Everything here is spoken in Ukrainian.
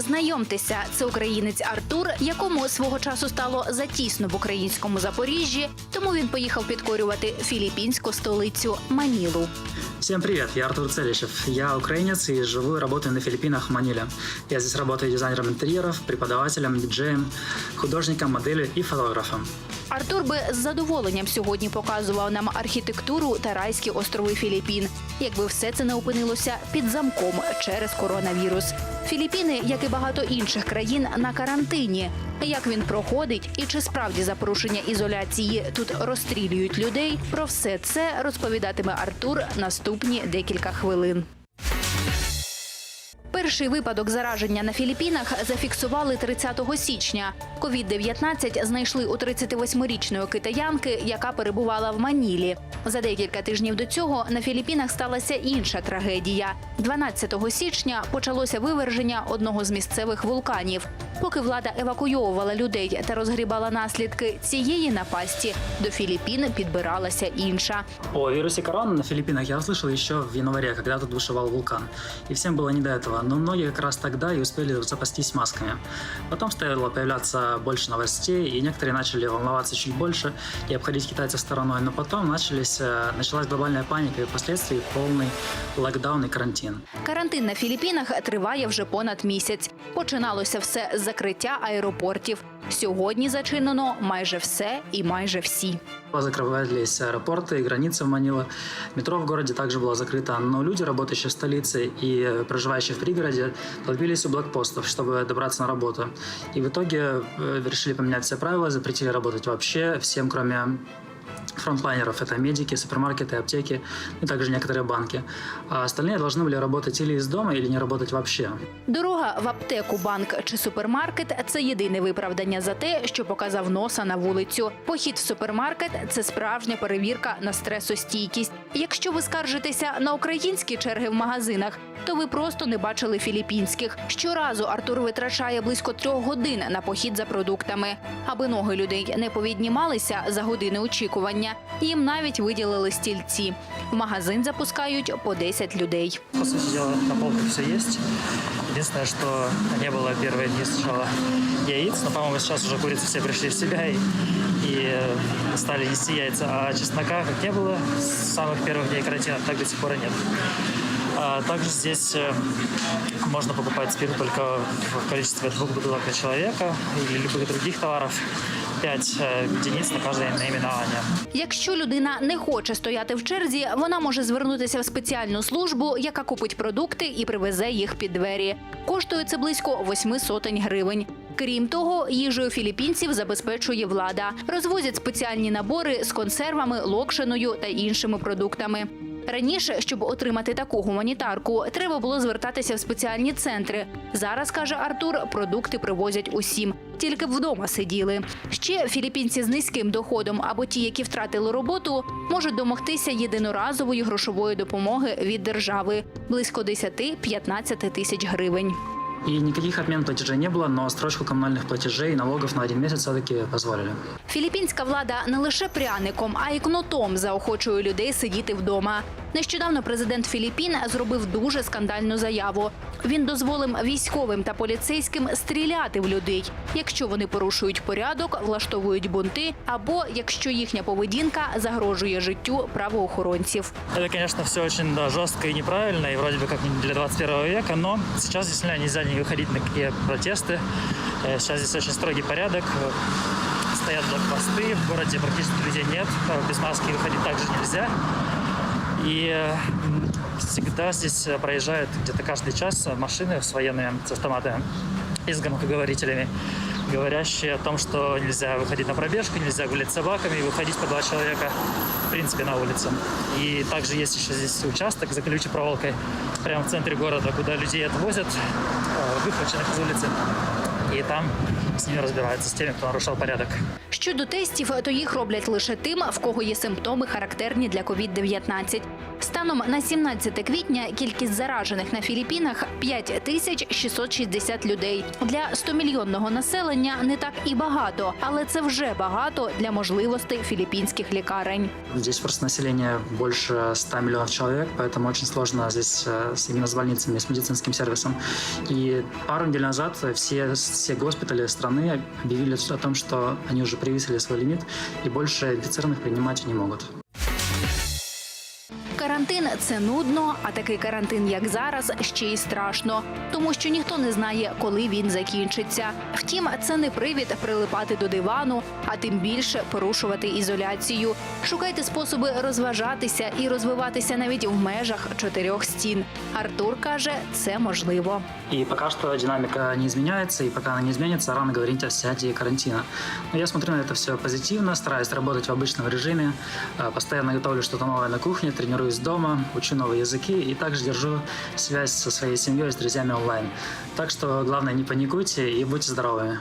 Знайомтеся, це українець Артур, якому свого часу стало затісно в українському Запоріжжі, тому він поїхав підкорювати філіппінську столицю Манілу. Всем привет, я Артур Целищев. Я украинец и живу и работаю на Филиппинах в Маниле. Я здесь работаю дизайнером интерьеров, преподавателем, диджеем, художником, моделью и фотографом. Артур би з задоволенням сьогодні показував нам архітектуру та райські острови Філіппін, якби все це не опинилося під замком через коронавірус. Філіппіни, як і багато інших країн, на карантині. Як він проходить і чи справді за порушення ізоляції тут розстрілюють людей, про все це розповідатиме Артур наступні декілька хвилин. Перший випадок зараження на Філіппінах зафіксували 30 січня. COVID-19 знайшли у 38-річної китаянки, яка перебувала в Манілі. За декілька тижнів до цього на Філіппінах сталася інша трагедія. 12 січня почалося виверження одного з місцевих вулканів. Поки влада евакуйовувала людей та розгрібала наслідки цієї напасті, до Філіппін підбиралася інша. О вирусе корона на Филиппинах я услышал еще в январе, когда тут бушевал вулкан. И всем было не до этого, но многие как раз тогда и успели запастись масками. Потом стало появляться больше новостей, и некоторые начали волноваться чуть больше и обходить китайцев стороной. Но потом началась глобальная паника и впоследствии полный локдаун и карантин. Карантин на Філіппінах триває вже понад місяць. Починалося все з закриття аеропортів. Сьогодні зачинено майже все і майже всі. Закрывались аэропорты и границы в Маниле. Метро в городе также было закрыто, но люди, работающие в столице и проживающие в пригороде, толпились у блокпостов, чтобы добраться на работу. И в итоге решили поменять все правила, запретили работать вообще всем, кроме фронтлайнеров. Это медики, супермаркеты, аптеки и также некоторые банки. А остальные должны были работать или из дома, или не работать вообще. Дорога в аптеку, банк чи супермаркет – це єдине виправдання за те, що показав носа на вулицю. Похід в супермаркет – це справжня перевірка на стресостійкість. Якщо ви скаржитеся на українські черги в магазинах, то ви просто не бачили філіппінських. Щоразу Артур витрачає близько 3 годин на похід за продуктами. Аби ноги людей не повіднімалися за години очікування, їм навіть виділили стільці. В магазин запускають по 10 людей. По сути дела, на полках все есть. Единственное, что не было первые дни сначала яиц, но, по-моему, сейчас уже курицы все пришли в себя и стали нести яйца. А чеснока как не было с самых первых дней карантина, так до сих пор и нет. Также здесь можно покупать спирт только в количестве 2 бутылок на человека или любых других товаров. 5 единиц на кожне наименование. Якщо людина не хоче стояти в черзі, вона може звернутися в спеціальну службу, яка купить продукти і привезе їх під двері. Коштує це близько 800 гривень. Крім того, їжею філіппінців забезпечує влада. Розвозять спеціальні набори з консервами, локшиною та іншими продуктами. Раніше, щоб отримати таку гуманітарку, треба було звертатися в спеціальні центри. Зараз, каже Артур, продукти привозять усім. Тільки б вдома сиділи. Ще філіппінці з низьким доходом або ті, які втратили роботу, можуть домогтися єдиноразової грошової допомоги від держави – близько 10-15 тисяч гривень. И никаких отмен платежей не было, но строчку коммунальных платежей и налогов на 1 месяц все-таки позволили. Філіппінська влада не лише пряником, а й кнутом заохочує людей сидіти вдома. Нещодавно президент Філіппін зробив дуже скандальну заяву. Він дозволив військовим та поліцейським стріляти в людей, якщо вони порушують порядок, влаштовують бунти, або якщо їхня поведінка загрожує життю правоохоронців. Это, конечно, все очень жестко и неправильно, и вроде бы как не для 21 века, но сейчас действительно нельзя не выходить на какие протесты. Сейчас здесь очень строгий порядок, стоят блокпосты, в городе практически людей нет, без маски выходить также нельзя. И всегда здесь проезжают где-то каждый час машины с военными, с автоматами и с громкоговорителями, говорящие о том, что нельзя выходить на пробежку, нельзя гулять с собаками и выходить по 2 человека, в принципе, на улицу. И также есть еще здесь участок за колючей проволокой, прямо в центре города, куда людей отвозят, выхваченных из улицы. І там з ними розбираються, з тими, хто нарушав порядок. Щодо тестів, то їх роблять лише тим, в кого є симптоми, характерні для COVID-19. Станом на 17 квітня кількість заражених на Філіппінах – 5660 людей. Для 100-мільйонного населення не так і багато, але це вже багато для можливостей філіппінських лікарень. Здесь просто население больше 100 миллионов человек, поэтому очень сложно здесь именно с больницами, с медицинским сервисом. И пару недель назад все госпитали страны объявили о том, что они уже превысили свой лимит и больше инфицированных принимать не могут. Карантин – це нудно, а такий карантин, як зараз, ще й страшно. Тому що ніхто не знає, коли він закінчиться. Втім, це не привід прилипати до дивану, а тим більше порушувати ізоляцію. Шукайте способи розважатися і розвиватися навіть в межах 4 стін. Артур каже, це можливо. И пока что динамика не изменяется, и пока она не изменится, рано говорить о снятии карантина. Но я смотрю на это все позитивно, стараюсь работать в обычном режиме, постоянно готовлю что-то новое на кухне, тренируюсь дома, учу новые языки и также держу связь со своей семьей, с друзьями онлайн. Так что главное, не паникуйте и будьте здоровыми.